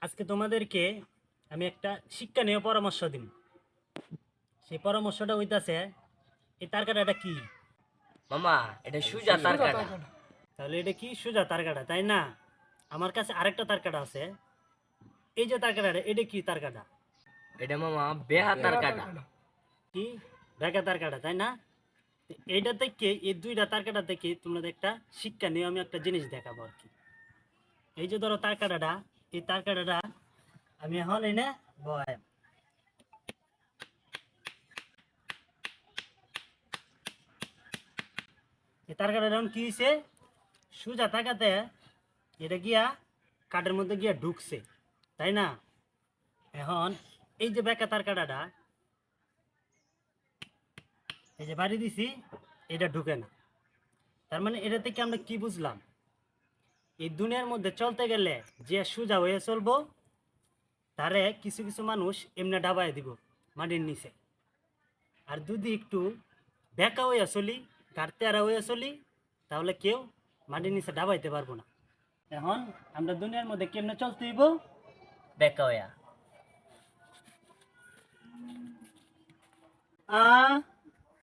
আজকে তোমাদেরকে আমি একটা শিক্ষণীয় পরামর্শ দিব। সেই পরামর্শটা হইতাছে, এই তার কাটাটা কি? মামা এটা সুজা তার কাটা। তাহলে এটা কি? সোজা তার কাটা, তাই না? আমার কাছে আরেকটা তার কাটা আছে। এই যে তার কাটাটা, এটা কি তার কাটা? এটা মামা বেহা তার কাটা। কি? বেকা তার কাটা, তাই না? তো এইটা থেকে, এই দুইটা তার কাটা থেকে তোমাদের একটা শিক্ষা নিয়ে আমি একটা জিনিস দেখাবো আর কি। এই যে ধরো তার কাটাটা, এই তার কাটাটা আমি এখন এনে বয়, এই তার কাটাটা এখন কি হয়েছে? সোজা তাকাতে এটা গিয়া কাঠের মধ্যে গিয়া ঢুকছে, তাই না? এখন এই যে বেকা তার কাটাটা, এই যে বাড়ি দিছি, এটা ঢুকে না। তার মানে এটা থেকে আমরা কি বুঝলাম? এই দুনিয়ার মধ্যে চলতে গেলে যে সোজা হয়ে চলবো, তারে কিছু কিছু মানুষ এমনি ডাবায় দিব মাটির নিচে। আর যদি একটু বেকা হইয়া চলি, গাড়তেরা হইয়া চলি, তাহলে কেউ মাটির নিচে ডাবাইতে পারবো না। এখন আমরা দুনিয়ার মধ্যে কেমনে চলতে হইব? বেকা হইয়া। আ